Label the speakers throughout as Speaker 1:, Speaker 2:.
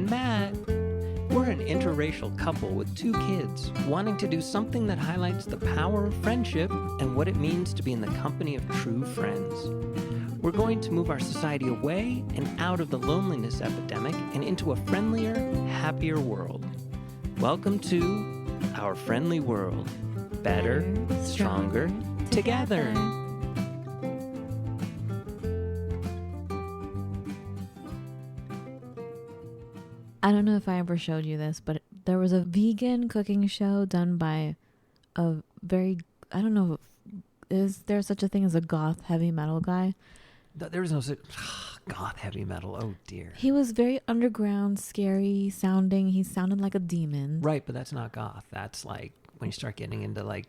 Speaker 1: and Matt. We're an interracial couple with 2 kids wanting to do something that highlights the power of friendship and what it means to be in the company of true friends. We're going to move our society away and out of the loneliness epidemic and into a friendlier, happier world. Welcome to Our Friendly World. Better, stronger, together.
Speaker 2: I don't know if I ever showed you this, but there was a vegan cooking show done by a very, I don't know, is there such a thing as a goth heavy metal guy?
Speaker 1: There was no such goth heavy metal. Oh dear.
Speaker 2: He was very underground, scary sounding. He sounded like a demon.
Speaker 1: Right, but that's not goth. That's like when you start getting into like,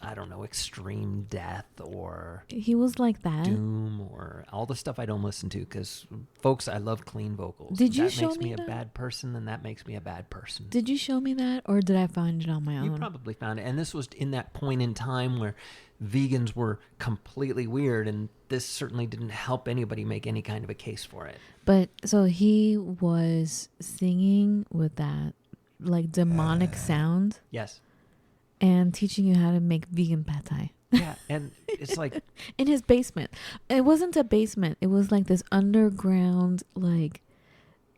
Speaker 1: I don't know, extreme death or
Speaker 2: he was like that.
Speaker 1: Doom or all the stuff I don't listen to because, folks, I love clean vocals.
Speaker 2: Did you
Speaker 1: that
Speaker 2: show
Speaker 1: makes me
Speaker 2: that?
Speaker 1: a bad person, then that makes me a bad person.
Speaker 2: Did you show me that, or did I find it on my own?
Speaker 1: You probably found it. And this was in that point in time where vegans were completely weird, and this certainly didn't help anybody make any kind of a case for it.
Speaker 2: But so he was singing with that like demonic sound.
Speaker 1: Yes.
Speaker 2: And teaching you how to make vegan pad thai.
Speaker 1: Yeah, and it's like
Speaker 2: in his basement. It wasn't a basement. It was like this underground, like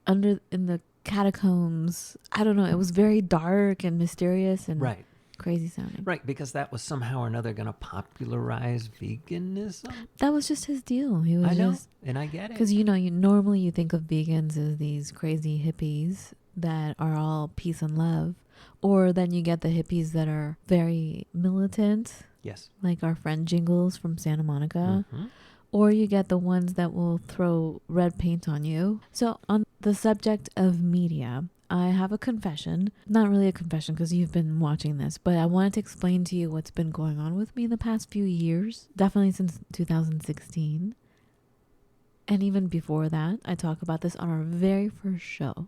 Speaker 2: in the catacombs. I don't know. It was very dark and mysterious and
Speaker 1: right.
Speaker 2: Crazy sounding.
Speaker 1: Right, because that was somehow or another going to popularize veganism.
Speaker 2: That was just his deal. He was
Speaker 1: I know,
Speaker 2: just,
Speaker 1: and I get it.
Speaker 2: because normally you think of vegans as these crazy hippies that are all peace and love. Or then you get the hippies that are very militant.
Speaker 1: Yes.
Speaker 2: Like our friend Jingles from Santa Monica.
Speaker 1: Mm-hmm.
Speaker 2: Or you get the ones that will throw red paint on you. So on the subject of media, I have a confession. Not really a confession because you've been watching this, but I wanted to explain to you what's been going on with me the past few years. Definitely since 2016. And even before that, I talk about this on our very first show.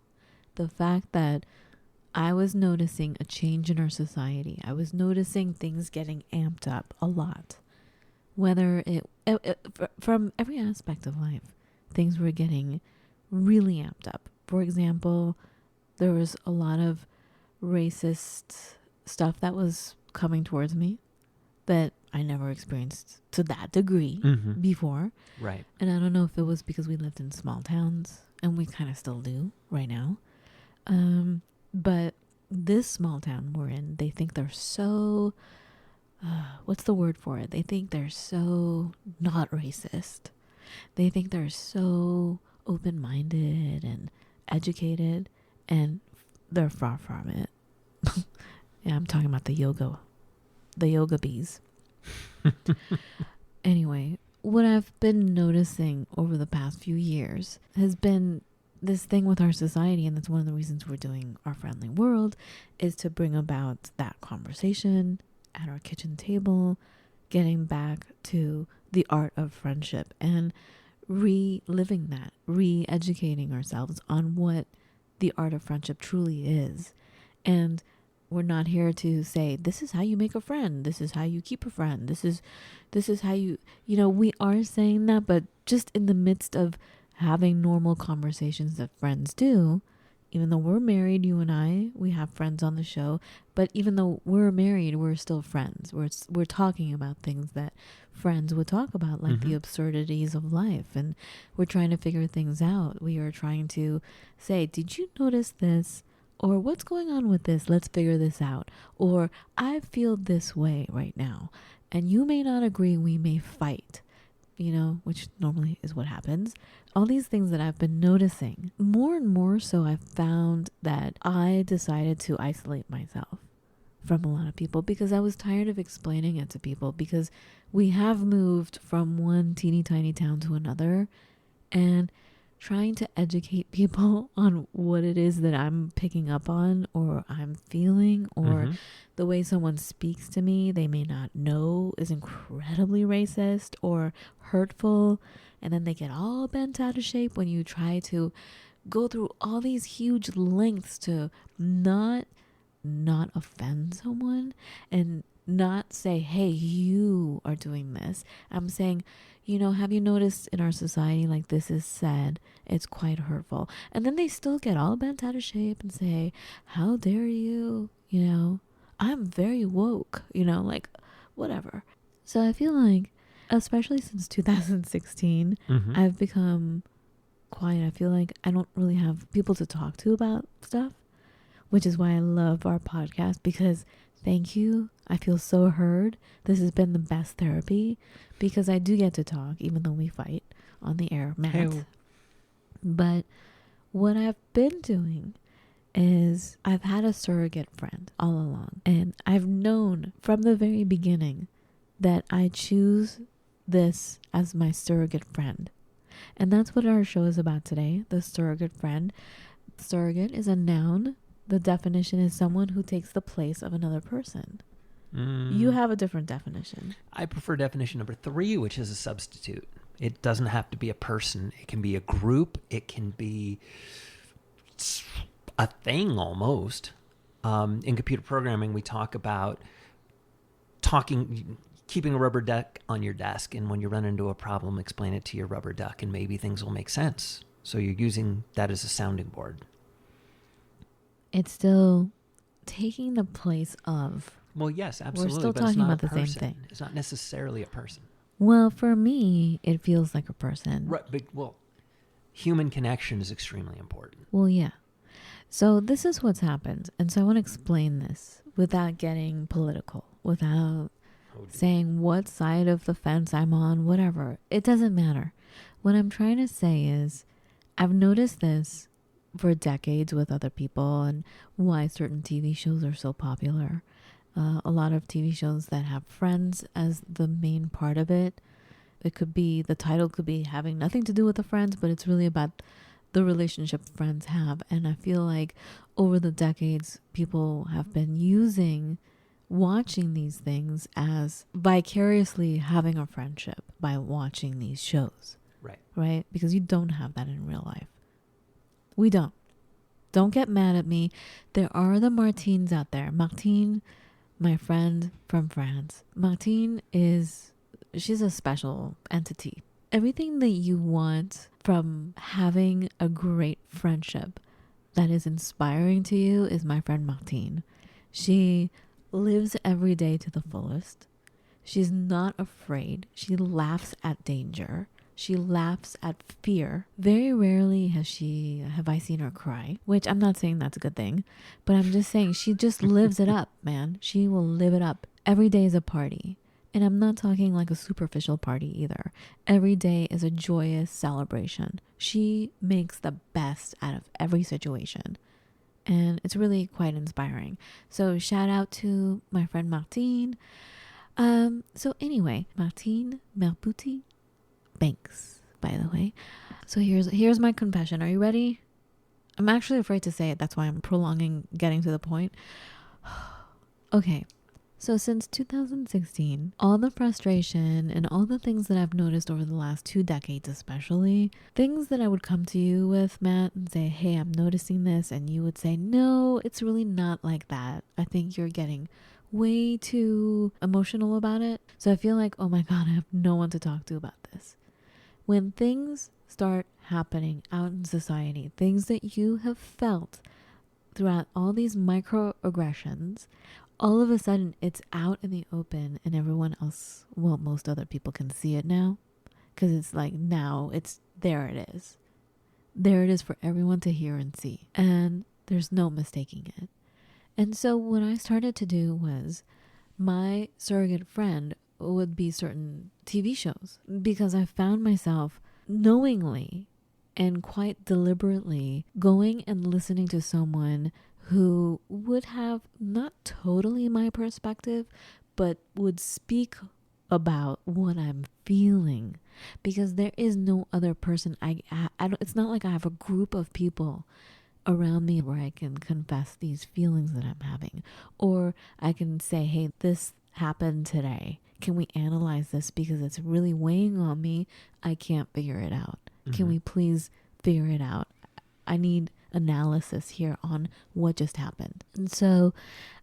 Speaker 2: The fact that I was noticing a change in our society. I was noticing things getting amped up a lot. Whether it from every aspect of life, things were getting really amped up. For example, there was a lot of racist stuff that was coming towards me that I never experienced to that degree before.
Speaker 1: Right.
Speaker 2: And I don't know if it was because we lived in small towns, and we kind of still do right now. But this small town we're in, they think they're so, what's the word for it? They think they're so not racist. They think they're so open-minded and educated, and they're far from it. Yeah, I'm talking about the yoga bees. Anyway, what I've been noticing over the past few years has been this thing with our society, and that's one of the reasons we're doing Our Friendly World, is to bring about that conversation at our kitchen table, getting back to the art of friendship and reliving that, re-educating ourselves on what the art of friendship truly is. And we're not here to say, this is how you make a friend, this is how you keep a friend, this is how you, we are saying that, but just in the midst of having normal conversations that friends do. Even though we're married, you and I, we have friends on the show, but even though we're married, we're still friends. We're talking about things that friends would talk about, like the absurdities of life, and we're trying to figure things out. We are trying to say, did you notice this? Or what's going on with this? Let's figure this out. Or I feel this way right now, and you may not agree, we may fight. Which normally is what happens. All these things that I've been noticing, more and more so, I've found that I decided to isolate myself from a lot of people because I was tired of explaining it to people, because we have moved from one teeny tiny town to another, and trying to educate people on what it is that I'm picking up on or I'm feeling, or the way someone speaks to me, they may not know is incredibly racist or hurtful. And then they get all bent out of shape when you try to go through all these huge lengths to not not offend someone and not say, hey, you are doing this. I'm saying, have you noticed in our society, like, this is said, it's quite hurtful. And then they still get all bent out of shape and say, how dare you, I'm very woke, like, whatever. So I feel like, especially since 2016, I've become quiet. I feel like I don't really have people to talk to about stuff, which is why I love our podcast, because thank you. I feel so heard. This has been the best therapy because I do get to talk, even though we fight on the air, Matt.
Speaker 1: Hey.
Speaker 2: But what I've been doing is I've had a surrogate friend all along. And I've known from the very beginning that I choose this as my surrogate friend. And that's what our show is about today, the surrogate friend. Surrogate is a noun. The definition is someone who takes the place of another person. You have a different definition.
Speaker 1: I prefer definition number 3, which is a substitute. It doesn't have to be a person. It can be a group. It can be a thing almost. In computer programming, we talk about keeping a rubber duck on your desk, and when you run into a problem, explain it to your rubber duck, and maybe things will make sense. So you're using that as a sounding board.
Speaker 2: It's still taking the place of.
Speaker 1: Well, yes, absolutely.
Speaker 2: We're still
Speaker 1: but
Speaker 2: talking
Speaker 1: it's not
Speaker 2: about the
Speaker 1: a
Speaker 2: same
Speaker 1: person.
Speaker 2: thing.
Speaker 1: It's not necessarily a person.
Speaker 2: Well, for me, it feels like a person.
Speaker 1: Right, but human connection is extremely important.
Speaker 2: Well, yeah. So this is what's happened. And so I want to explain this without getting political, without saying what side of the fence I'm on, whatever. It doesn't matter. What I'm trying to say is I've noticed this for decades with other people and why certain TV shows are so popular. A lot of TV shows that have friends as the main part of it. It could be, the title could be having nothing to do with the friends, but it's really about the relationship friends have. And I feel like over the decades, people have been using watching these things as vicariously having a friendship by watching these shows. Right? Because you don't have that in real life. We don't. Don't get mad at me. There are the Martines out there. Martine, my friend from France. Martine she's a special entity. Everything that you want from having a great friendship that is inspiring to you is my friend Martine. She lives every day to the fullest. She's not afraid. She laughs at danger. She laughs at fear. Very rarely have I seen her cry, which I'm not saying that's a good thing, but I'm just saying she just lives it up, man. She will live it up. Every day is a party. And I'm not talking like a superficial party either. Every day is a joyous celebration. She makes the best out of every situation. And it's really quite inspiring. So shout out to my friend Martine. So anyway, Martine Merputi Banks, by the way. So here's my confession. Are you ready? I'm actually afraid to say it. That's why I'm prolonging getting to the point. Okay. So since 2016, all the frustration and all the things that I've noticed over the last 2 decades especially, things that I would come to you with, Matt, and say, hey, I'm noticing this. And you would say, no, it's really not like that. I think you're getting way too emotional about it. So I feel like, oh my God, I have no one to talk to about this. When things start happening out in society, things that you have felt throughout all these microaggressions, all of a sudden it's out in the open and everyone else, well, most other people can see it now because it's like now there it is. There it is for everyone to hear and see. And there's no mistaking it. And so what I started to do was my surrogate friend would be certain TV shows because I found myself knowingly and quite deliberately going and listening to someone who would have not totally my perspective, but would speak about what I'm feeling because there is no other person. I don't, it's not like I have a group of people around me where I can confess these feelings that I'm having, or I can say, hey, this happened today. Can we analyze this because it's really weighing on me? I can't figure it out. Can we please figure it out? I need analysis here on what just happened. And so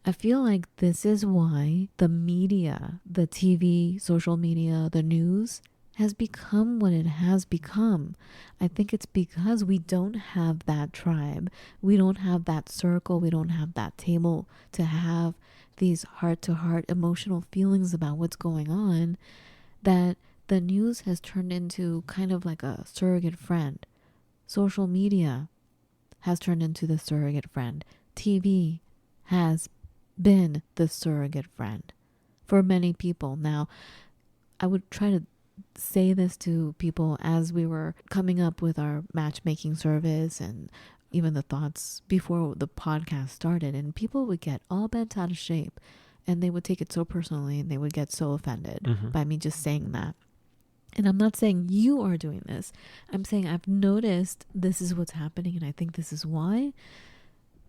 Speaker 2: I feel like this is why the media, the TV, social media, the news has become what it has become. I think it's because we don't have that tribe. We don't have that circle. We don't have that table to have these heart-to-heart emotional feelings about what's going on, that the news has turned into kind of like a surrogate friend. Social media has turned into the surrogate friend. TV has been the surrogate friend for many people. Now, I would try to say this to people as we were coming up with our matchmaking service and even the thoughts before the podcast started, and people would get all bent out of shape and they would take it so personally and they would get so offended by me just saying that. And I'm not saying you are doing this. I'm saying I've noticed this is what's happening, and I think this is why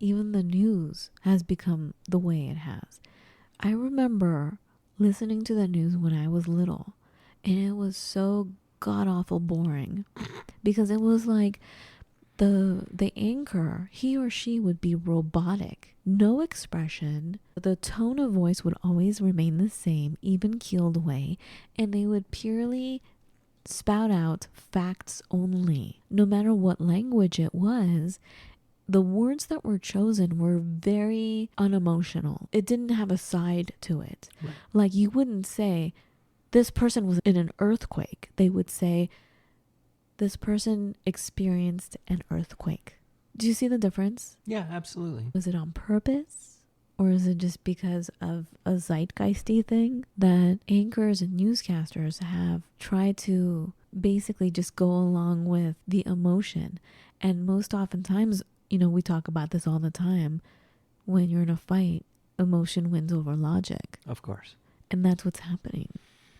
Speaker 2: even the news has become the way it has. I remember listening to the news when I was little, and it was so god-awful boring because it was like the anchor, he or she would be robotic, no expression. The tone of voice would always remain the same, even keeled way, and they would purely spout out facts only. No matter what language it was, the words that were chosen were very unemotional. It didn't have a side to it. Right. Like, you wouldn't say, this person was in an earthquake. They would say, this person experienced an earthquake. Do you see the difference?
Speaker 1: Yeah, absolutely.
Speaker 2: Was it on purpose? Or is it just because of a zeitgeisty thing that anchors and newscasters have tried to basically just go along with the emotion? And most oftentimes, you know, we talk about this all the time. When you're in a fight, emotion wins over logic.
Speaker 1: Of course.
Speaker 2: And that's what's happening.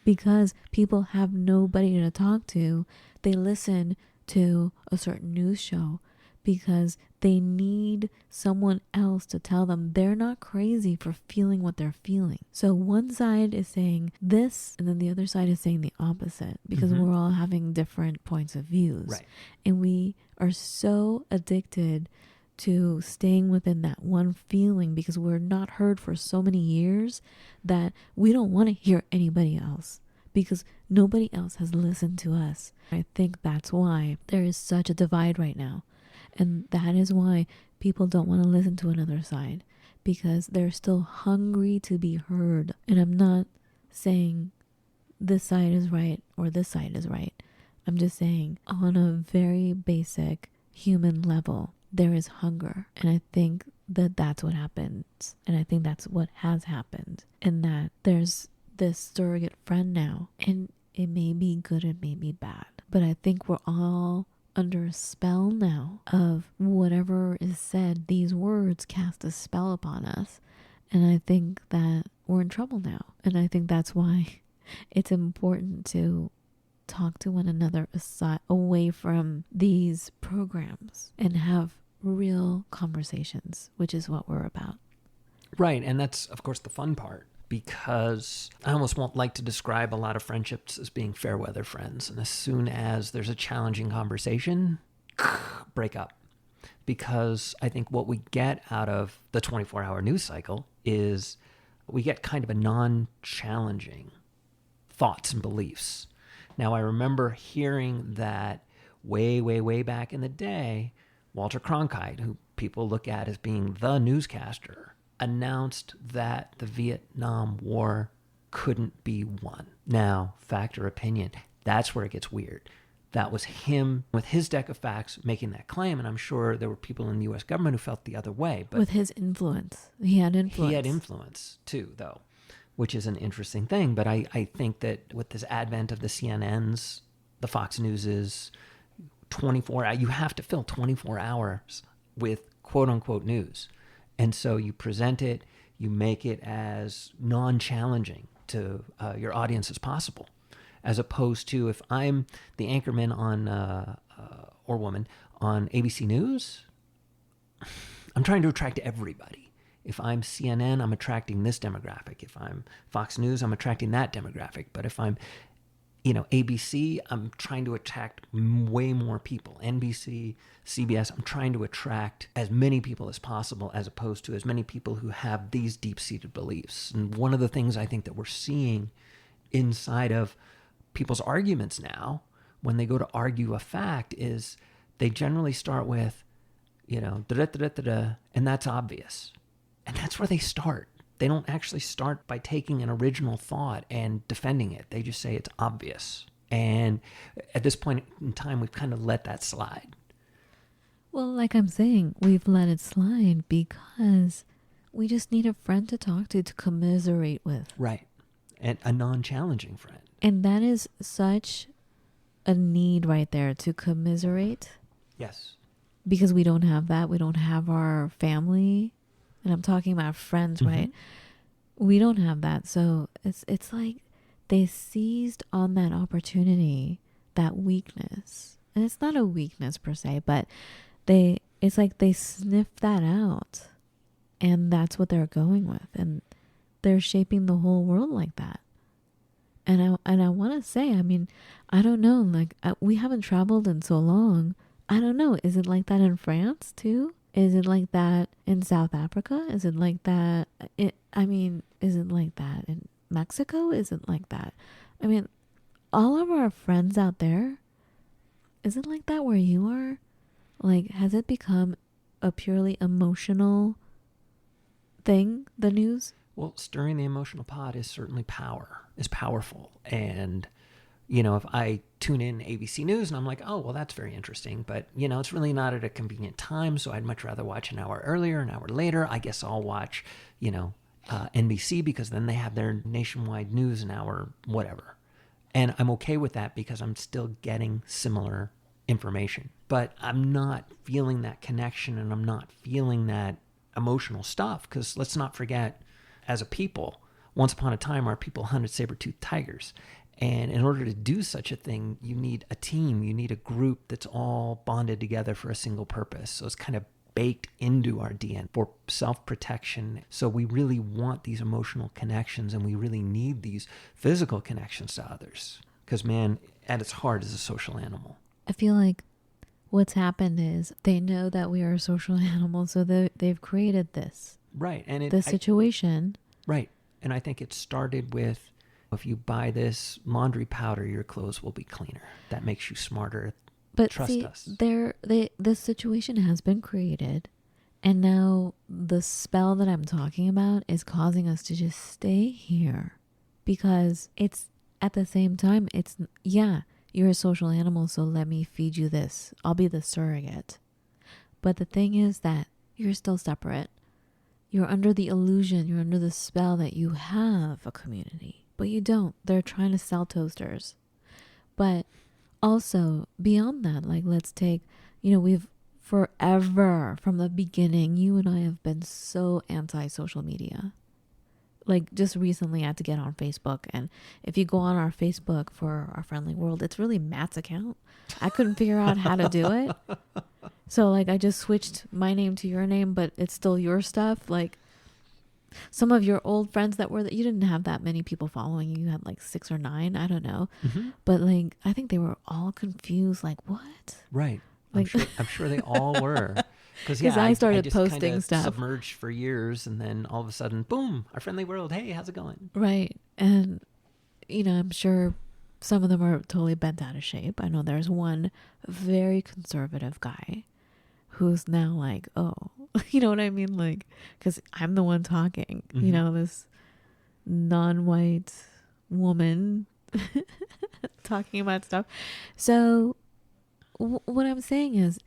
Speaker 2: Because people have nobody to talk to, they listen to a certain news show because they need someone else to tell them they're not crazy for feeling what they're feeling. So one side is saying this, and then the other side is saying the opposite, because we're all having different points of views.
Speaker 1: Right.
Speaker 2: And we are so addicted to staying within that one feeling because we're not heard for so many years that we don't want to hear anybody else, because nobody else has listened to us. I think that's why there is such a divide right now. And that is why people don't want to listen to another side, because they're still hungry to be heard. And I'm not saying this side is right or this side is right. I'm just saying on a very basic human level, there is hunger. And I think that that's what happens. And I think that's what has happened. And that there's this surrogate friend now. And it may be good, it may be bad. But I think we're all under a spell now of whatever is said. These words cast a spell upon us. And I think that we're in trouble now. And I think that's why it's important to talk to one another aside, away from these programs, and have real conversations, which is what we're about.
Speaker 1: Right. And that's, of course, the fun part, because I almost won't like to describe a lot of friendships as being fair weather friends. And as soon as there's a challenging conversation, break up. Because I think what we get out of the 24-hour news cycle is we get kind of a non-challenging thoughts and beliefs. Now, I remember hearing that way, way, way back in the day, Walter Cronkite, who people look at as being the newscaster, announced that the Vietnam War couldn't be won. Now, fact or opinion, that's where it gets weird. That was him with his deck of facts making that claim, and I'm sure there were people in the U.S. government who felt the other way. But
Speaker 2: with his influence. He had influence.
Speaker 1: He had influence, too, though, which is an interesting thing. But I think that with this advent of the CNNs, the Fox Newses, 24 hours, you have to fill 24 hours with quote-unquote news. And so you present it, you make it as non-challenging to your audience as possible, as opposed to if I'm the anchorman on or woman on ABC News, I'm trying to attract everybody. If I'm CNN, I'm attracting this demographic. If I'm Fox News, I'm attracting that demographic. But if I'm ABC, I'm trying to attract way more people. NBC, CBS, I'm trying to attract as many people as possible, as opposed to as many people who have these deep-seated beliefs. And one of the things I think that we're seeing inside of people's arguments now, when they go to argue a fact, is they generally start with, and that's obvious. And that's where they start. They don't actually start by taking an original thought and defending it. They just say it's obvious. And at this point in time, we've kind of let that slide.
Speaker 2: Well, like I'm saying, we've let it slide because we just need a friend to talk to commiserate with.
Speaker 1: Right. And a non-challenging friend.
Speaker 2: And that is such a need right there, to commiserate.
Speaker 1: Yes.
Speaker 2: Because we don't have that. We don't have our family. And I'm talking about friends,
Speaker 1: Mm-hmm.
Speaker 2: right? We don't have that. So it's like they seized on that opportunity, that weakness. And it's not a weakness per se, but it's like they sniffed that out. And that's what they're going with. And they're shaping the whole world like that. And I want to say, I mean, I don't know, like we haven't traveled in so long. I don't know. Is it like that in France too? Is it like that in South Africa? Is it like that? Is it like that in Mexico? Is it like that? I mean, all of our friends out there, is it like that where you are? Like, has it become a purely emotional thing, the news?
Speaker 1: Well, stirring the emotional pot is certainly powerful. And, if I tune in ABC News and I'm like, oh, well, that's very interesting. But, it's really not at a convenient time. So I'd much rather watch an hour earlier, an hour later. I guess I'll watch, NBC, because then they have their nationwide news an hour, whatever. And I'm okay with that because I'm still getting similar information. But I'm not feeling that connection, and I'm not feeling that emotional stuff, because let's not forget, as a people, once upon a time, our people hunted saber-toothed tigers. And in order to do such a thing, you need a team. You need a group that's all bonded together for a single purpose. So it's kind of baked into our DNA for self-protection. So we really want these emotional connections, and we really need these physical connections to others. Because, man, at its heart is a social animal.
Speaker 2: I feel like what's happened is they know that we are social animals, so they've created this.
Speaker 1: Right. And
Speaker 2: this situation.
Speaker 1: Right. And I think it started with, if you buy this laundry powder, your clothes will be cleaner. That makes you smarter.
Speaker 2: But
Speaker 1: trust
Speaker 2: see,
Speaker 1: us.
Speaker 2: This situation has been created, and now the spell that I'm talking about is causing us to just stay here, because it's at the same time, you're a social animal, so let me feed you this. I'll be the surrogate. But the thing is that you're still separate. You're under the illusion, you're under the spell that you have a community, but you don't. They're trying to sell toasters. But also, beyond that, like, let's take, we've forever, from the beginning, you and I have been so anti-social media. Like, just recently I had to get on Facebook, and if you go on our Facebook for Our Friendly World, it's really Matt's account. I couldn't figure out how to do it. So, like, I just switched my name to your name, but it's still your stuff. Like, some of your old friends that you didn't have that many people following you. You had like 6 or 9, I don't know. Mm-hmm. But, like, I think they were all confused, like, what?
Speaker 1: Right. Like, I'm sure they all were. Because
Speaker 2: I started
Speaker 1: just
Speaker 2: posting stuff.
Speaker 1: Submerged for years, and then all of a sudden, boom, Our Friendly World. Hey, how's it going?
Speaker 2: Right. And, I'm sure some of them are totally bent out of shape. I know there's one very conservative guy who's now like, oh, you know what I mean? Like, because I'm the one talking,
Speaker 1: mm-hmm.
Speaker 2: This non-white woman talking about stuff. So what I'm saying is,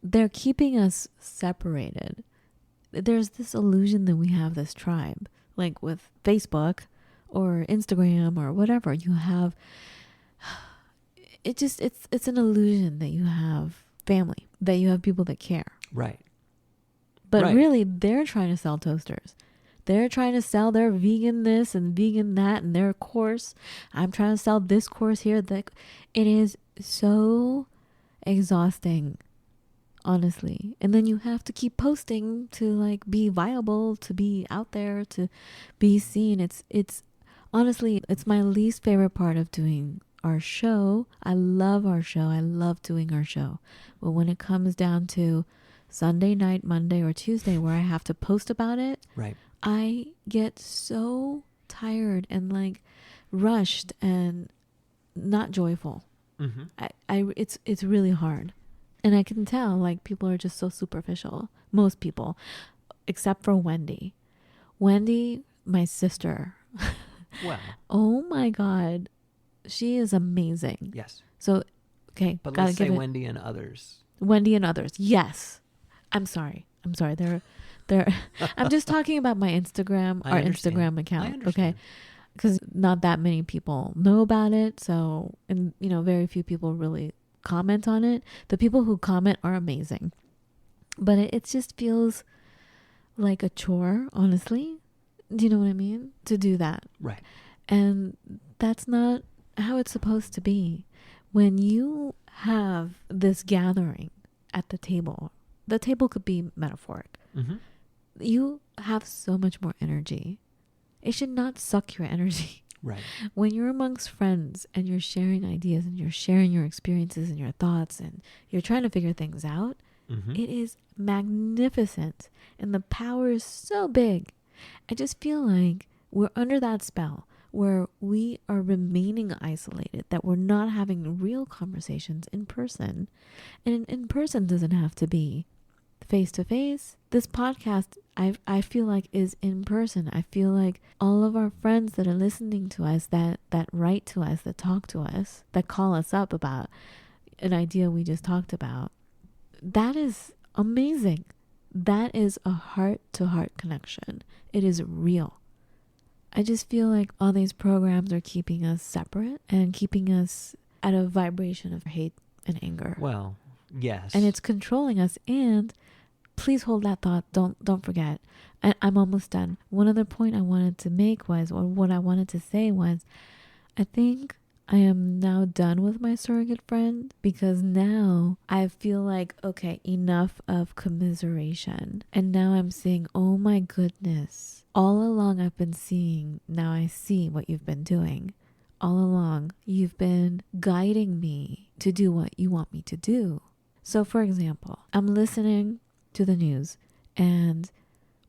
Speaker 2: they're keeping us separated. There's this illusion that we have this tribe, like with Facebook or Instagram or whatever. You have it's an illusion that you have family, that you have people that care.
Speaker 1: Right.
Speaker 2: But really, they're trying to sell toasters. They're trying to sell their vegan this and vegan that and their course. I'm trying to sell this course here. It is so exhausting, honestly. And then you have to keep posting to, like, be viable, to be out there, to be seen. It's Honestly, it's my least favorite part of doing our show. I love our show. I love doing our show. But when it comes down to Sunday night, Monday, or Tuesday, where I have to post about it,
Speaker 1: Right.
Speaker 2: I get so tired and like rushed and not joyful. It's really hard. And I can tell like people are just so superficial. Most people, except for Wendy. Wendy, my sister.
Speaker 1: Well.
Speaker 2: Oh my God. She is amazing.
Speaker 1: Yes.
Speaker 2: So, okay.
Speaker 1: But
Speaker 2: gotta
Speaker 1: let's say
Speaker 2: give it,
Speaker 1: Wendy and others.
Speaker 2: Wendy and others. Yes. I'm sorry. They're I'm just talking about my Instagram,
Speaker 1: I
Speaker 2: our
Speaker 1: understand.
Speaker 2: Instagram
Speaker 1: I
Speaker 2: account.
Speaker 1: understand.
Speaker 2: Okay. Because not that many people know about it. So, and very few people really comment on it. The people who comment are amazing. But it just feels like a chore, honestly. Do you know what I mean? To do that.
Speaker 1: Right.
Speaker 2: And that's not how it's supposed to be. When you have this gathering at the table could be metaphoric. You have so much more energy. It should not suck your energy.
Speaker 1: Right.
Speaker 2: When you're amongst friends and you're sharing ideas and you're sharing your experiences and your thoughts and you're trying to figure things out, it is magnificent. And the power is so big. I just feel like we're under that spell where we are remaining isolated, that we're not having real conversations in person. And in person doesn't have to be face to face. This podcast, I feel like, is in person. I feel like all of our friends that are listening to us, that write to us, that talk to us, that call us up about an idea we just talked about, that is amazing. That is a heart-to-heart connection. It is real. I just feel like all these programs are keeping us separate and keeping us at a vibration of hate and anger.
Speaker 1: Well, yes.
Speaker 2: And it's controlling us. And please hold that thought. Don't forget. I'm almost done. One other point I wanted to make was, or what I wanted to say was, I think I am now done with my surrogate friend, because now I feel like, okay, enough of commiseration. And now I'm saying, oh my goodness, all along I've been seeing, now I see what you've been doing. All along, you've been guiding me to do what you want me to do. So for example, I'm listening to the news, and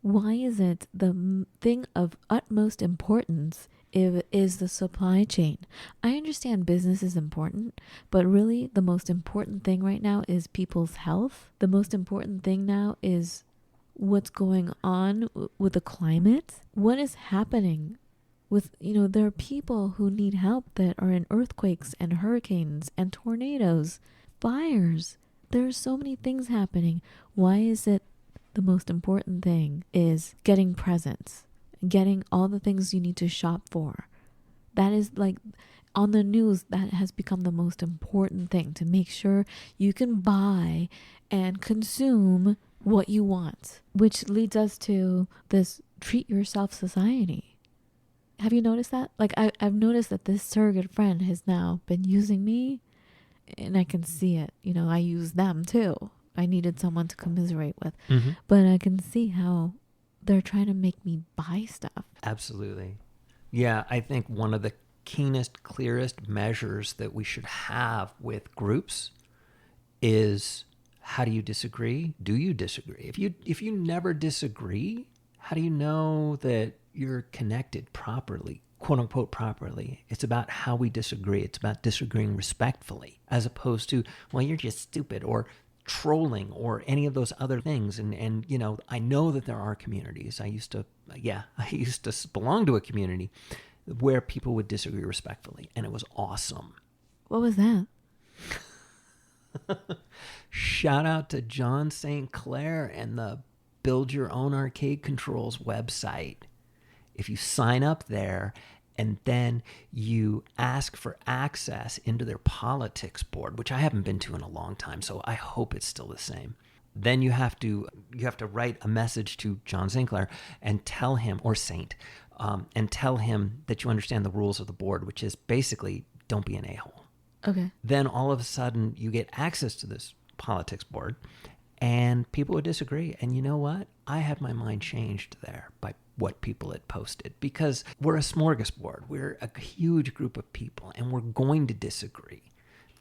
Speaker 2: why is it the thing of utmost importance is the supply chain? I understand business is important, but really the most important thing right now is people's health. The most important thing now is what's going on with the climate. What is happening with, there are people who need help that are in earthquakes and hurricanes and tornadoes, fires. There are so many things happening. Why is it the most important thing is getting presents, getting all the things you need to shop for? That is like on the news, that has become the most important thing, to make sure you can buy and consume what you want, which leads us to this treat yourself society. Have you noticed that? Like I've noticed that this surrogate friend has now been using me, and I can see it. I use them too. I needed someone to commiserate with, but I can see how they're trying to make me buy stuff.
Speaker 1: Absolutely. Yeah, I think one of the keenest, clearest measures that we should have with groups is, how do you disagree? Do you disagree? If you never disagree, how do you know that you're connected properly, quote unquote properly? It's about how we disagree. It's about disagreeing respectfully, as opposed to, well, you're just stupid, or trolling, or any of those other things. And I know that there are communities. I used to belong to a community where people would disagree respectfully, and it was awesome.
Speaker 2: What was that?
Speaker 1: Shout out to John St. Clair and the Build Your Own Arcade Controls website. If you sign up there and then you ask for access into their politics board, which I haven't been to in a long time, so I hope it's still the same. Then you have to write a message to John St. Clair and tell him, or Saint, and tell him that you understand the rules of the board, which is basically, don't be an a-hole.
Speaker 2: Okay. Then
Speaker 1: all of a sudden you get access to this politics board, and people would disagree. And you know what? I had my mind changed there by what people had posted, because we're a smorgasbord. We're a huge group of people, and we're going to disagree.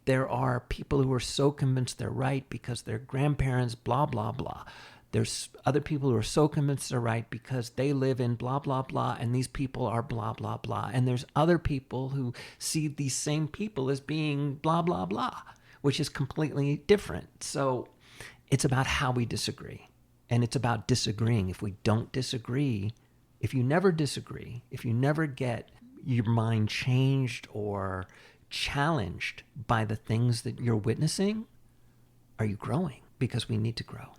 Speaker 1: There are people who are so convinced they're right because their grandparents, blah, blah, blah. There's other people who are so convinced they're right because they live in blah, blah, blah, and these people are blah, blah, blah. And there's other people who see these same people as being blah, blah, blah, which is completely different. So it's about how we disagree. And it's about disagreeing. If we don't disagree, if you never disagree, if you never get your mind changed or challenged by the things that you're witnessing, are you growing? Because we need to grow.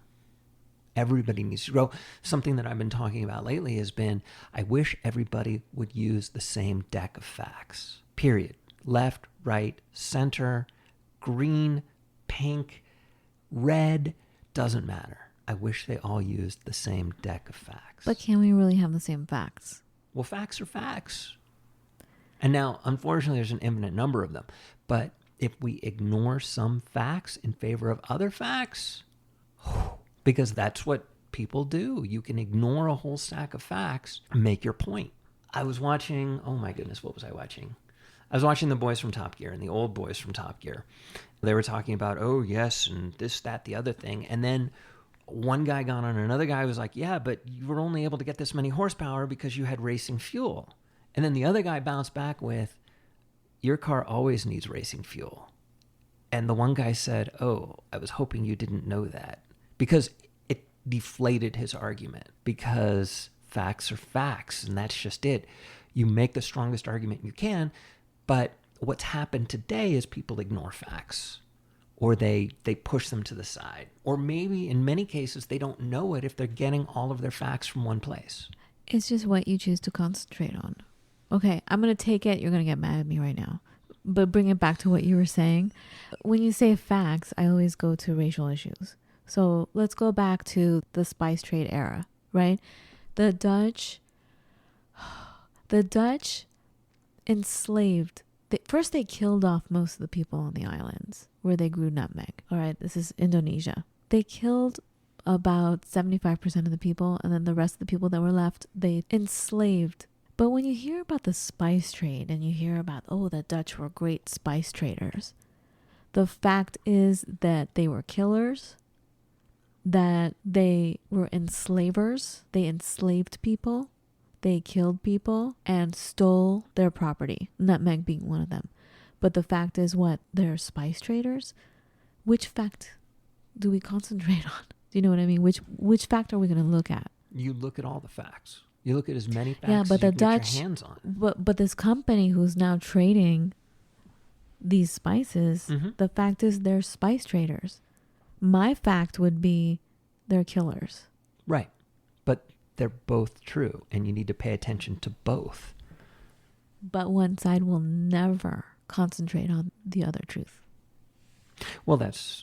Speaker 1: Everybody needs to grow. Something that I've been talking about lately has been, I wish everybody would use the same deck of facts. Period. Left, right, center, green, pink, red, doesn't matter. I wish they all used the same deck of facts.
Speaker 2: But can we really have the same facts?
Speaker 1: Well, facts are facts. And now, unfortunately, there's an infinite number of them. But if we ignore some facts in favor of other facts, because that's what people do. You can ignore a whole stack of facts and make your point. I was watching, oh my goodness, what was I watching? I was watching the boys from Top Gear and the old boys from Top Gear. They were talking about, oh yes, and this, that, the other thing. And then one guy got on, another guy was like, yeah, but you were only able to get this many horsepower because you had racing fuel. And then the other guy bounced back with, your car always needs racing fuel. And the one guy said, oh, I was hoping you didn't know that. Because it deflated his argument. Because facts are facts, and that's just it. You make the strongest argument you can, but what's happened today is people ignore facts. Or they push them to the side. Or maybe in many cases they don't know it if they're getting all of their facts from one place.
Speaker 2: It's just what you choose to concentrate on. Okay, I'm going to take it. You're going to get mad at me right now. But bring it back to what you were saying. When you say facts, I always go to racial issues. So let's go back to the spice trade era, right? The Dutch enslaved. First, they killed off most of the people on the islands where they grew nutmeg. All right, this is Indonesia. They killed about 75% of the people, and then the rest of the people that were left, they enslaved. But when you hear about the spice trade and you hear about, oh, the Dutch were great spice traders, the fact is that they were killers, that they were enslavers, they enslaved people, they killed people and stole their property, nutmeg being one of them. But the fact is what? They're spice traders? Which fact do we concentrate on? Do you know what I mean? Which fact are we going to look at?
Speaker 1: You look at all the facts. You look at as many facts
Speaker 2: but
Speaker 1: as
Speaker 2: the
Speaker 1: you can
Speaker 2: Dutch,
Speaker 1: get your hands on.
Speaker 2: But this company who's now trading these spices, the fact is they're spice traders. My fact would be they're killers.
Speaker 1: Right. But they're both true, and you need to pay attention to both.
Speaker 2: But one side will never concentrate on the other truth.
Speaker 1: Well, that's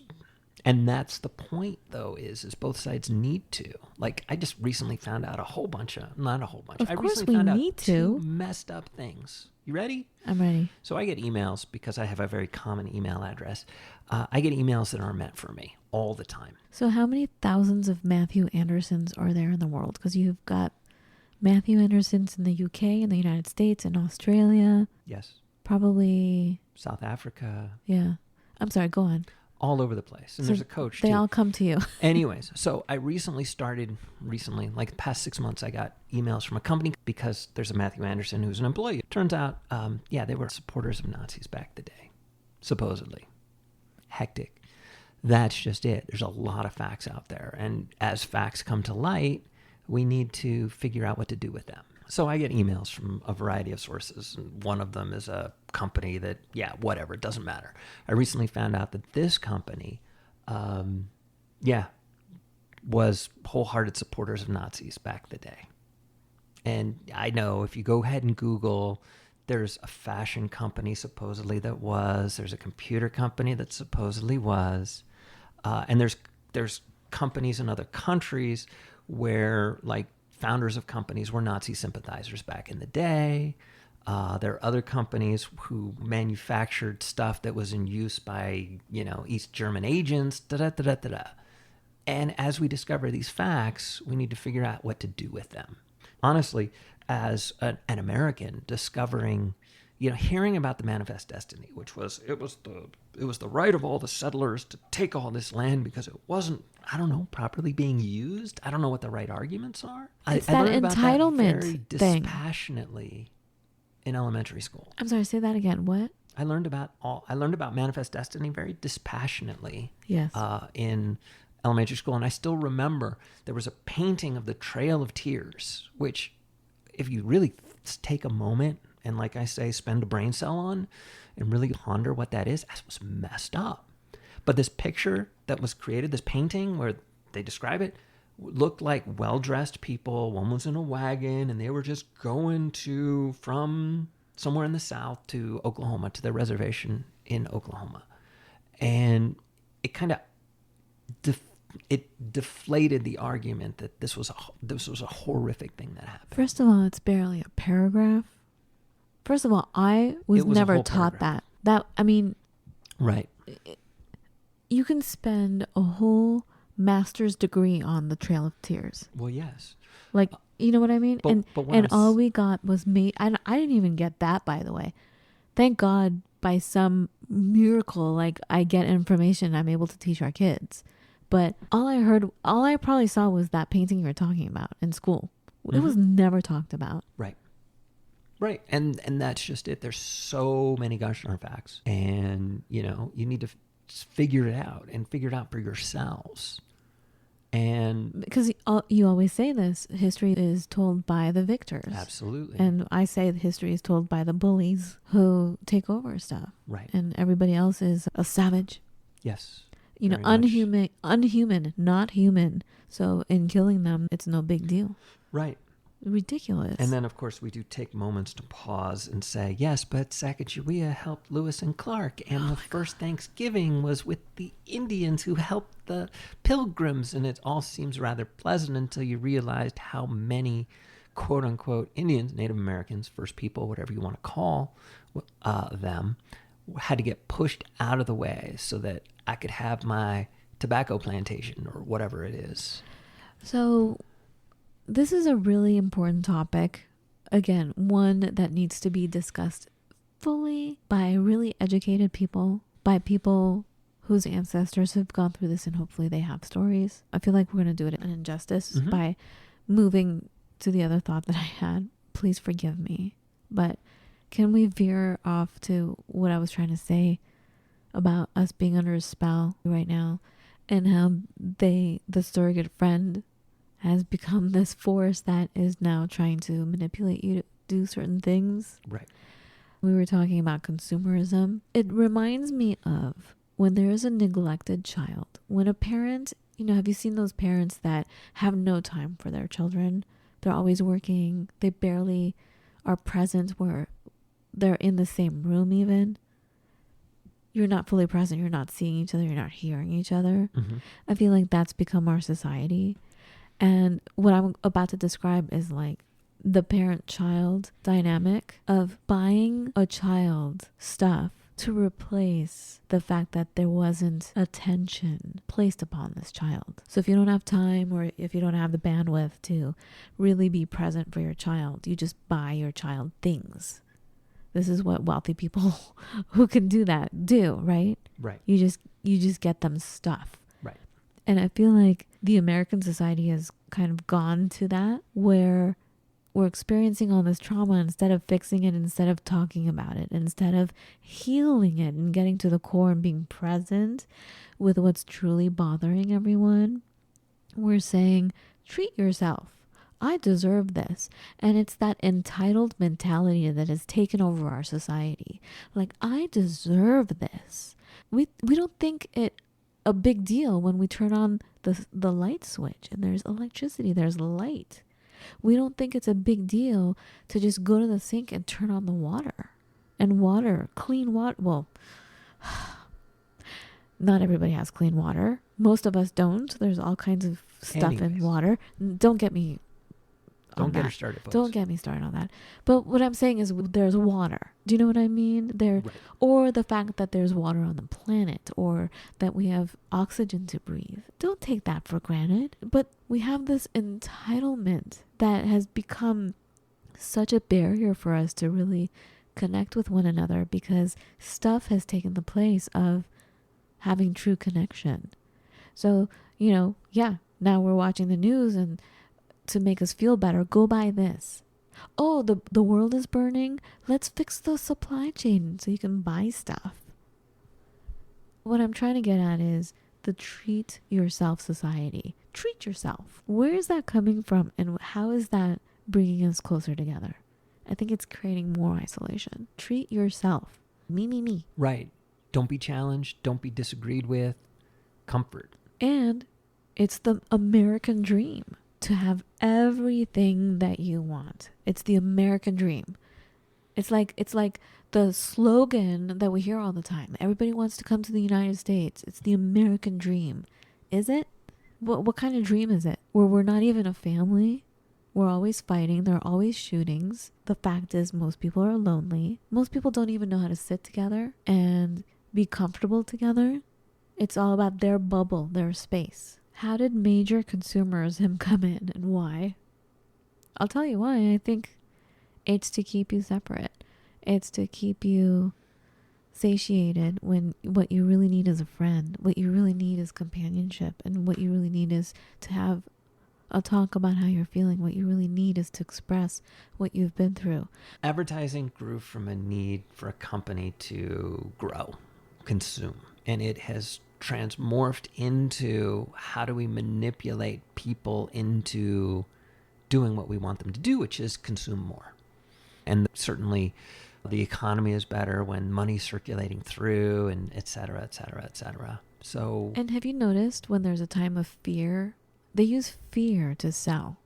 Speaker 1: the point, though, is both sides need to. Like, I just recently found out not a whole bunch.
Speaker 2: Of
Speaker 1: I
Speaker 2: course
Speaker 1: recently
Speaker 2: we
Speaker 1: found out
Speaker 2: need
Speaker 1: two
Speaker 2: to.
Speaker 1: messed up things. You ready?
Speaker 2: I'm ready.
Speaker 1: So I get emails because I have a very common email address. I get emails that aren't meant for me all the time.
Speaker 2: So how many thousands of Matthew Andersons are there in the world? Because you've got Matthew Andersons in the UK, in the United States, in Australia.
Speaker 1: Yes.
Speaker 2: Probably.
Speaker 1: South Africa.
Speaker 2: Yeah. I'm sorry, go on.
Speaker 1: All over the place. And
Speaker 2: So
Speaker 1: there's a coach,
Speaker 2: They
Speaker 1: too.
Speaker 2: all come to you.
Speaker 1: Anyways, so I recently, like the past 6 months, I got emails from a company because there's a Matthew Anderson who's an employee. Turns out, they were supporters of Nazis back in the day, supposedly. Hectic. That's just it. There's a lot of facts out there. And as facts come to light, we need to figure out what to do with them. So I get emails from a variety of sources. And one of them is a company that, whatever, it doesn't matter. I recently found out that this company, was wholehearted supporters of Nazis back in the day. And I know if you go ahead and Google, there's a fashion company supposedly that was, there's a computer company that supposedly was, and there's companies in other countries where, like, founders of companies were Nazi sympathizers back in the day. There are other companies who manufactured stuff that was in use by, East German agents, And as we discover these facts, we need to figure out what to do with them. honestly, as an American discovering, hearing about the manifest destiny, which was it was the right of all the settlers to take all this land because it wasn't, I don't know, properly being used. I don't know what the right arguments are.
Speaker 2: It's
Speaker 1: I
Speaker 2: that
Speaker 1: learned about that
Speaker 2: entitlement
Speaker 1: very
Speaker 2: thing.
Speaker 1: dispassionately in elementary school.
Speaker 2: I'm sorry, say that again. What?
Speaker 1: I learned about manifest destiny very dispassionately.
Speaker 2: Yes.
Speaker 1: In elementary school, and I still remember there was a painting of the Trail of Tears, which, if you really take a moment and, like I say, spend a brain cell on and really ponder what that is, that was messed up. But this picture that was created, this painting where they describe it, looked like well-dressed people. One was in a wagon, and they were just going from somewhere in the South to Oklahoma, to their reservation in Oklahoma. And it kind of deflated the argument that this was a horrific thing that happened.
Speaker 2: First of all, it's barely a paragraph. First of all, I was never taught that.
Speaker 1: Right.
Speaker 2: You can spend a whole master's degree on the Trail of Tears.
Speaker 1: Well, yes.
Speaker 2: Like, you know what I mean?
Speaker 1: But
Speaker 2: all we got was me. I didn't even get that, by the way. Thank God, by some miracle, like, I get information I'm able to teach our kids. But all I probably saw was that painting you were talking about in school. It was never talked about.
Speaker 1: Right. Right. And that's just it. There's so many gosh darn facts. And, you need to figure it out for yourselves. And
Speaker 2: because you always say this, history is told by the victors.
Speaker 1: Absolutely.
Speaker 2: And I say history is told by the bullies who take over stuff.
Speaker 1: Right.
Speaker 2: And everybody else is a savage.
Speaker 1: Yes.
Speaker 2: Unhuman, not human. So in killing them, it's no big deal.
Speaker 1: Right.
Speaker 2: Ridiculous.
Speaker 1: And then, of course, we do take moments to pause and say, yes, but Sacagawea helped Lewis and Clark, and the first Thanksgiving was with the Indians who helped the Pilgrims, and it all seems rather pleasant until you realized how many quote-unquote Indians, Native Americans, First People, whatever you want to call them, had to get pushed out of the way so that I could have my tobacco plantation or whatever it is.
Speaker 2: So this is a really important topic. Again, one that needs to be discussed fully by really educated people, by people whose ancestors have gone through this, and hopefully they have stories. I feel like we're going to do it an injustice by moving to the other thought that I had. Please forgive me. But can we veer off to what I was trying to say about us being under a spell right now, and how the surrogate friend has become this force that is now trying to manipulate you to do certain things.
Speaker 1: Right.
Speaker 2: We were talking about consumerism. It reminds me of when there is a neglected child. When a parent, have you seen those parents that have no time for their children? They're always working. They barely are present where they're in the same room even. You're not fully present. You're not seeing each other. You're not hearing each other. I feel like that's become our society. And what I'm about to describe is like the parent-child dynamic of buying a child stuff to replace the fact that there wasn't attention placed upon this child. So if you don't have time, or if you don't have the bandwidth to really be present for your child, you just buy your child things. This is what wealthy people who can do that do, right?
Speaker 1: Right.
Speaker 2: You just get them stuff.
Speaker 1: Right.
Speaker 2: And I feel like the American society has kind of gone to that, where we're experiencing all this trauma, instead of fixing it, instead of talking about it, instead of healing it and getting to the core and being present with what's truly bothering everyone. We're saying, treat yourself. I deserve this. And it's that entitled mentality that has taken over our society. Like, I deserve this. We don't think it a big deal when we turn on the light switch and there's electricity, there's light. We don't think it's a big deal to just go to the sink and turn on the water. And clean water. Well, not everybody has clean water. Most of us don't. There's all kinds of stuff in water. Don't get me
Speaker 1: Don't
Speaker 2: on
Speaker 1: get her
Speaker 2: that.
Speaker 1: started, folks.
Speaker 2: Don't get me started on that. But what I'm saying is there's water. Do you know what I mean?
Speaker 1: Right.
Speaker 2: Or the fact that there's water on the planet, or that we have oxygen to breathe. Don't take that for granted. But we have this entitlement that has become such a barrier for us to really connect with one another, because stuff has taken the place of having true connection. So, now we're watching the news, and to make us feel better, go buy this. Oh, the world is burning. Let's fix the supply chain so you can buy stuff. What I'm trying to get at is the treat yourself society. Treat yourself. Where is that coming from, and how is that bringing us closer together? I think it's creating more isolation. Treat yourself. Me.
Speaker 1: Right. Don't be challenged. Don't be disagreed with. Comfort. And
Speaker 2: it's the American dream to have everything that you want. It's the American dream. It's like the slogan that we hear all the time. Everybody wants to come to the United States. It's the American dream. Is it? What kind of dream is it? Where we're not even a family? We're always fighting. There are always shootings. The fact is, most people are lonely. Most people don't even know how to sit together and be comfortable together. It's all about their bubble, their space. How did major consumerism come in, and why? I'll tell you why. I think it's to keep you separate. It's to keep you satiated when what you really need is a friend. What you really need is companionship. And what you really need is to have a talk about how you're feeling. What you really need is to express what you've been through.
Speaker 1: Advertising grew from a need for a company to grow, consume. And it has transmorphed into how do we manipulate people into doing what we want them to do, which is consume more. And certainly the economy is better when money's circulating through, and et cetera, et cetera, et cetera. So,
Speaker 2: and have you noticed when there's a time of fear, they use fear to sell?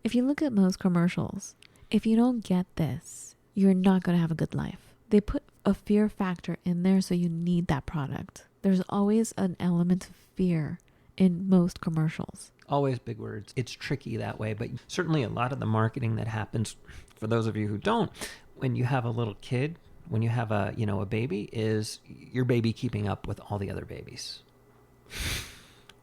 Speaker 2: If you look at most commercials, if you don't get this, you're not going to have a good life. They put a fear factor in there, so you need that product. There's always an element of fear in most commercials.
Speaker 1: Always big words. It's tricky that way, but certainly a lot of the marketing that happens, for those of you who don't, when you have a little kid, when you have a baby, is your baby keeping up with all the other babies.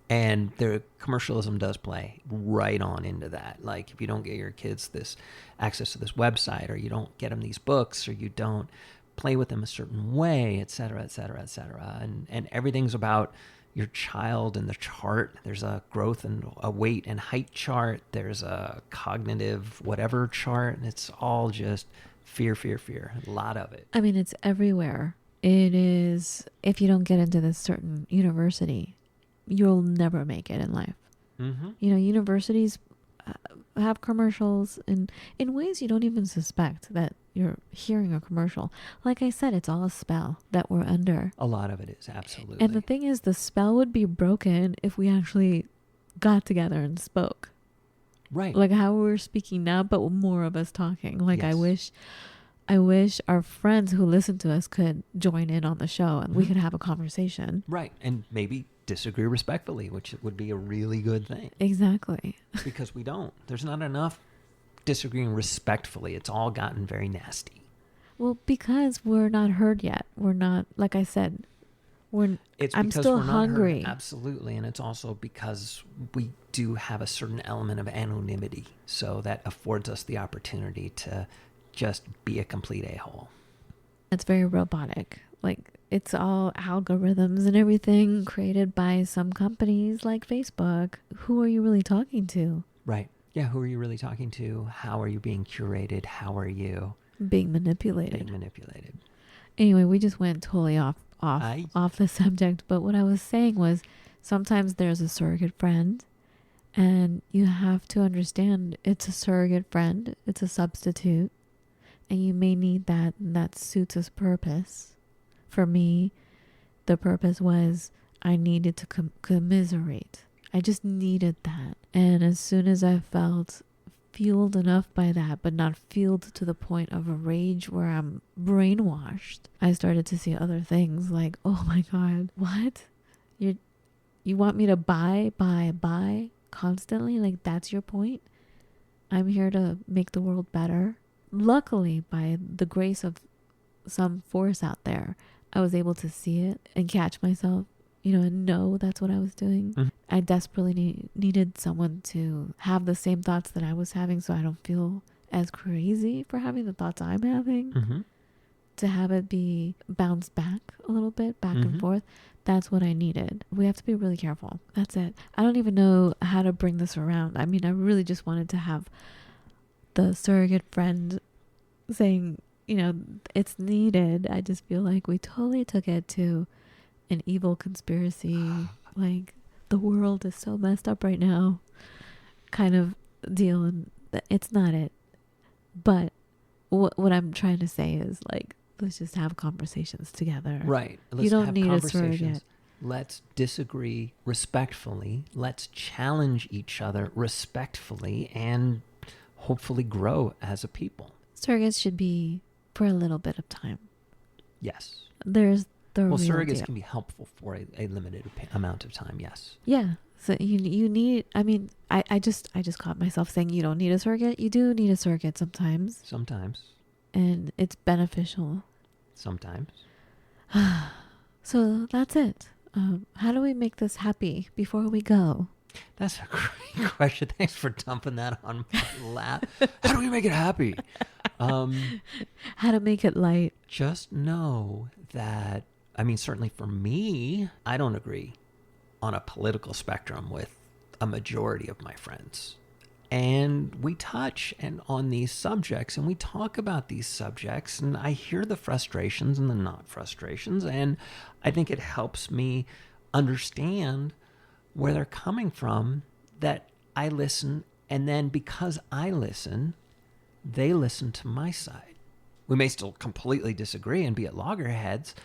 Speaker 1: And their commercialism does play right on into that. Like, if you don't get your kids this access to this website, or you don't get them these books, or you don't play with them a certain way, et cetera, et cetera, et cetera. And everything's about your child and the chart. There's a growth and a weight and height chart. There's a cognitive whatever chart. And it's all just fear. A lot of it.
Speaker 2: I mean, it's everywhere. It is, if you don't get into this certain university, you'll never make it in life. Mm-hmm. Universities have commercials in ways you don't even suspect that you're hearing a commercial. Like I said, it's all a spell that we're under.
Speaker 1: A lot of it is, absolutely.
Speaker 2: And the thing is, the spell would be broken if we actually got together and spoke.
Speaker 1: Right.
Speaker 2: Like how we're speaking now, but more of us talking. Like, yes. I wish our friends who listen to us could join in on the show, and we could have a conversation.
Speaker 1: Right. And maybe disagree respectfully, which would be a really good thing.
Speaker 2: Exactly.
Speaker 1: Because we don't. There's not enough disagreeing respectfully. It's all gotten very nasty.
Speaker 2: Well, because we're not heard yet. We're not, like I said, I'm still hungry.
Speaker 1: Absolutely. And it's also because we do have a certain element of anonymity. So that affords us the opportunity to just be a complete a-hole.
Speaker 2: It's very robotic. Like, it's all algorithms and everything created by some companies like Facebook. Who are you really talking to?
Speaker 1: Right. Yeah, who are you really talking to? How are you being curated? How are you
Speaker 2: being manipulated? Anyway, we just went totally off the subject. But what I was saying was, sometimes there's a surrogate friend, and you have to understand it's a surrogate friend. It's a substitute, and you may need that, and that suits its purpose. For me, the purpose was I needed to commiserate. I just needed that. And as soon as I felt fueled enough by that, but not fueled to the point of a rage where I'm brainwashed, I started to see other things like, oh my God, what? You want me to buy constantly? Like, that's your point? I'm here to make the world better. Luckily, by the grace of some force out there, I was able to see it and catch myself, and know that's what I was doing.
Speaker 1: Mm-hmm.
Speaker 2: I desperately needed someone to have the same thoughts that I was having, so I don't feel as crazy for having the thoughts I'm having.
Speaker 1: Mm-hmm.
Speaker 2: To have it be bounced back a little bit, back and forth. That's what I needed. We have to be really careful. That's it. I don't even know how to bring this around. I mean, I really just wanted to have the surrogate friend saying, it's needed. I just feel like we totally took it to an evil conspiracy, like the world is so messed up right now kind of deal, and it's not it. But what I'm trying to say is, like, let's just have conversations together.
Speaker 1: Right.
Speaker 2: You don't need a surrogate.
Speaker 1: Let's disagree respectfully. Let's challenge each other respectfully and hopefully grow as a people.
Speaker 2: Surrogates should be for a little bit of time.
Speaker 1: Yes.
Speaker 2: There's the
Speaker 1: Well,
Speaker 2: real
Speaker 1: surrogates
Speaker 2: deal.
Speaker 1: can be helpful for a limited amount of time, yes.
Speaker 2: Yeah. So you need, I mean, I just caught myself saying you don't need a surrogate. You do need a surrogate sometimes.
Speaker 1: Sometimes.
Speaker 2: And it's beneficial.
Speaker 1: Sometimes.
Speaker 2: So that's it. How do we make this happy before we go?
Speaker 1: That's a great question. Thanks for dumping that on my lap. How do we make it happy?
Speaker 2: How to make it light.
Speaker 1: Just know that, certainly for me, I don't agree on a political spectrum with a majority of my friends. And we touch on these subjects, and we talk about these subjects, and I hear the frustrations and the not frustrations, and I think it helps me understand where they're coming from, that I listen, and then because I listen, they listen to my side. We may still completely disagree and be at loggerheads,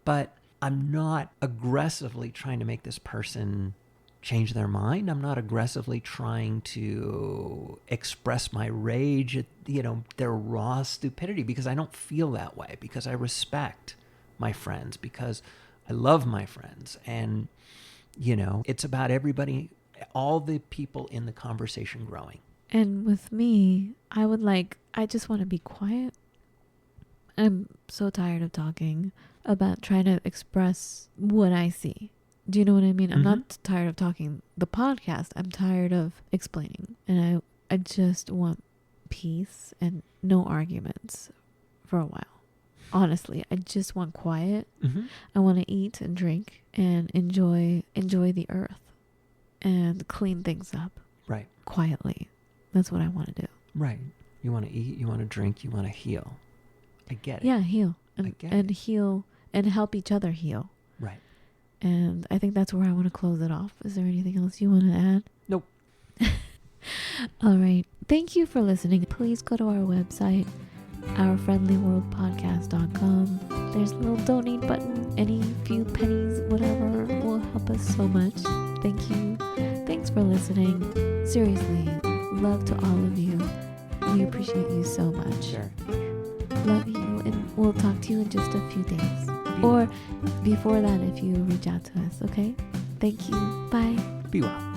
Speaker 1: but I'm not aggressively trying to make this person change their mind. I'm not aggressively trying to express my rage at, their raw stupidity, because I don't feel that way, because I respect my friends, because I love my friends. And, it's about everybody, all the people in the conversation growing.
Speaker 2: And with me, I just want to be quiet. I'm so tired of talking about trying to express what I see. Do you know what I mean? I'm not tired of talking the podcast. I'm tired of explaining. And I just want peace and no arguments for a while. Honestly, I just want quiet. I want to eat and drink and enjoy the earth and clean things up.
Speaker 1: Right.
Speaker 2: Quietly. That's what I want to do.
Speaker 1: Right. You want to eat, you want to drink, you want to heal. I get it.
Speaker 2: Yeah, heal.
Speaker 1: I get
Speaker 2: And
Speaker 1: it.
Speaker 2: heal and help each other heal.
Speaker 1: Right.
Speaker 2: And I think that's where I want to close it off. Is there anything else you want to add?
Speaker 1: Nope.
Speaker 2: All right. Thank you for listening. Please go to our website, ourfriendlyworldpodcast.com. There's a little donate button. Any few pennies, whatever, will help us so much. Thank you. Thanks for listening. Seriously, love to all of you. We appreciate you so much.
Speaker 1: Sure.
Speaker 2: Love you, and we'll talk to you in just a few days. Or before that, if you reach out to us, okay? Thank you. Bye.
Speaker 1: Be well.